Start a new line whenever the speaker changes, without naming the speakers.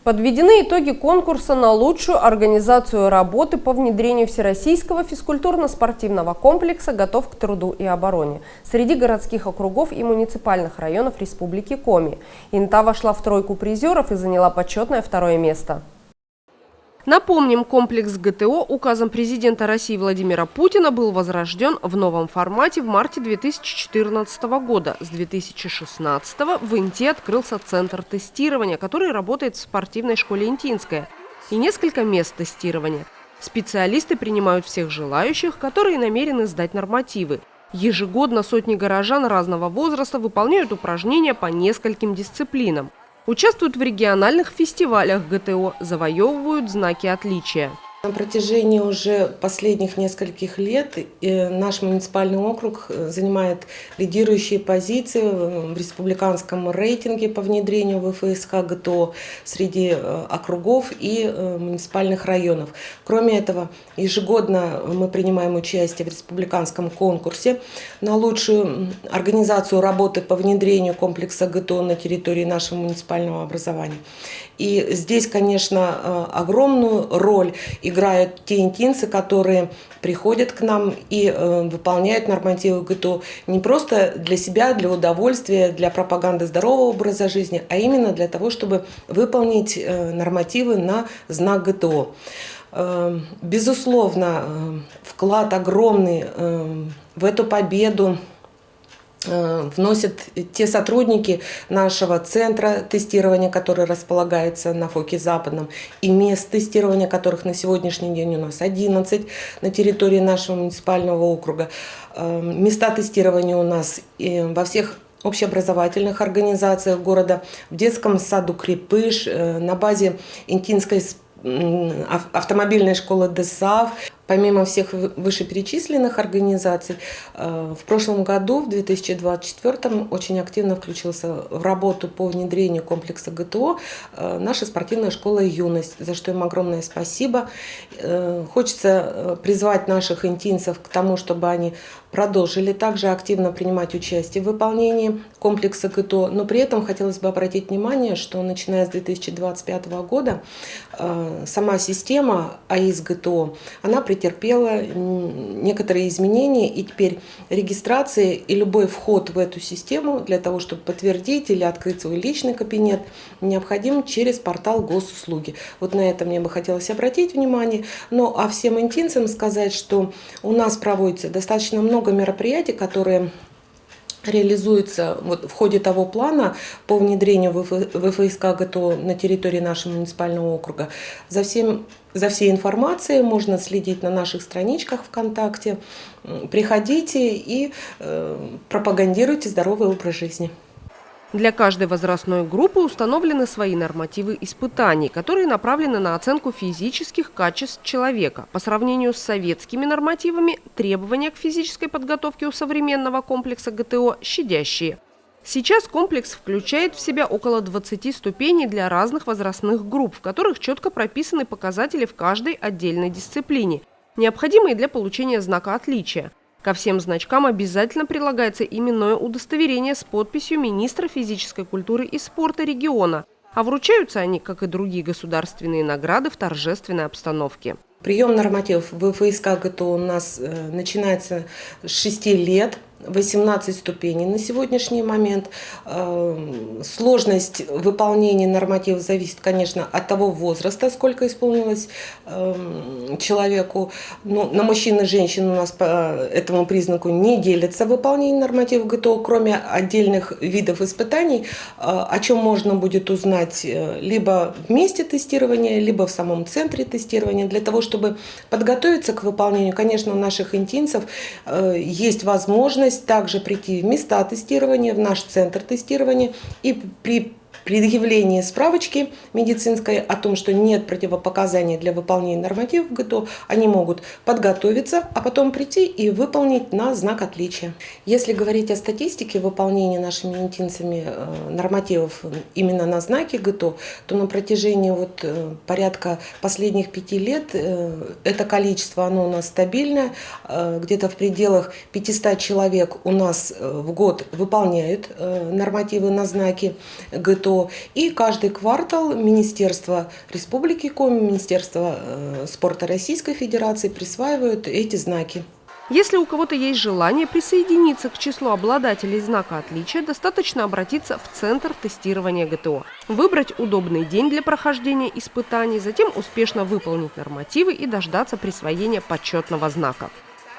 Подведены итоги конкурса на лучшую организацию работы по внедрению всероссийского физкультурно-спортивного комплекса «Готов к труду и обороне» среди городских округов и муниципальных районов Республики Коми. Инта вошла в тройку призеров и заняла почетное второе место. Напомним, комплекс ГТО указом президента России Владимира Путина был возрожден в новом формате в марте 2014 года. С 2016 в Инте открылся центр тестирования, который работает в спортивной школе Интинская, и несколько мест тестирования. Специалисты принимают всех желающих, которые намерены сдать нормативы. Ежегодно сотни горожан разного возраста выполняют упражнения по нескольким дисциплинам. Участвуют в региональных фестивалях ГТО, завоевывают знаки отличия.
На протяжении уже последних нескольких лет наш муниципальный округ занимает лидирующие позиции в республиканском рейтинге по внедрению ВФСК ГТО среди округов и муниципальных районов. Кроме этого, ежегодно мы принимаем участие в республиканском конкурсе на лучшую организацию работы по внедрению комплекса ГТО на территории нашего муниципального образования. И здесь, конечно, огромную роль играют те интинцы, которые приходят к нам и выполняют нормативы ГТО не просто для себя, для удовольствия, для пропаганды здорового образа жизни, а именно для того, чтобы выполнить нормативы на знак ГТО. Безусловно, вклад огромный в эту победу вносят те сотрудники нашего центра тестирования, который располагается на ФОКе Западном, и мест тестирования, которых на сегодняшний день у нас 11 на территории нашего муниципального округа. Места тестирования у нас во всех общеобразовательных организациях города, в детском саду «Крепыш», на базе Интинской автомобильной школы ДСАВ. Помимо всех вышеперечисленных организаций, в прошлом году, в 2024, очень активно включился в работу по внедрению комплекса ГТО наша спортивная школа «Юность», за что им огромное спасибо. Хочется призвать наших интинцев к тому, чтобы они продолжили также активно принимать участие в выполнении комплекса ГТО, но при этом хотелось бы обратить внимание, что начиная с 2025 года сама система АИС ГТО, она претерпела некоторые изменения, и теперь регистрация и любой вход в эту систему для того, чтобы подтвердить или открыть свой личный кабинет, необходим через портал госуслуги. Вот на это мне бы хотелось обратить внимание. Ну а всем интинцам сказать, что у нас проводится достаточно много мероприятий, которые реализуется в ходе того плана по внедрению ВФСК ГТО на территории нашего муниципального округа. За всей информацией можно следить на наших страничках ВКонтакте. Приходите и пропагандируйте здоровый образ жизни.
Для каждой возрастной группы установлены свои нормативы испытаний, которые направлены на оценку физических качеств человека. По сравнению с советскими нормативами, требования к физической подготовке у современного комплекса ГТО щадящие. Сейчас комплекс включает в себя около 20 ступеней для разных возрастных групп, в которых четко прописаны показатели в каждой отдельной дисциплине, необходимые для получения знака отличия. Ко всем значкам обязательно прилагается именное удостоверение с подписью министра физической культуры и спорта региона, а вручаются они, как и другие государственные награды, в торжественной обстановке.
Прием нормативов ВФСК ГТО у нас начинается с 6 лет. 18 ступеней на сегодняшний момент. Сложность выполнения нормативов зависит, конечно, от того возраста, сколько исполнилось человеку. Но на мужчин и женщин у нас по этому признаку не делится выполнение нормативов ГТО, кроме отдельных видов испытаний, о чем можно будет узнать либо в месте тестирования, либо в самом центре тестирования. Для того, чтобы подготовиться к выполнению, конечно, у наших интинцев есть возможность также прийти в места тестирования, в наш центр тестирования, и при предъявлении справочки медицинской о том, что нет противопоказаний для выполнения нормативов ГТО, они могут подготовиться, а потом прийти и выполнить на знак отличия. Если говорить о статистике выполнения нашими интинцами нормативов именно на знаке ГТО, то на протяжении порядка последних 5 лет это количество оно у нас стабильное, где-то в пределах 500 человек у нас в год выполняют нормативы на знаки ГТО. ГТО. И каждый квартал Министерство Республики Коми, Министерство спорта Российской Федерации присваивают эти знаки.
Если у кого-то есть желание присоединиться к числу обладателей знака отличия, достаточно обратиться в Центр тестирования ГТО, выбрать удобный день для прохождения испытаний, затем успешно выполнить нормативы и дождаться присвоения почетного знака.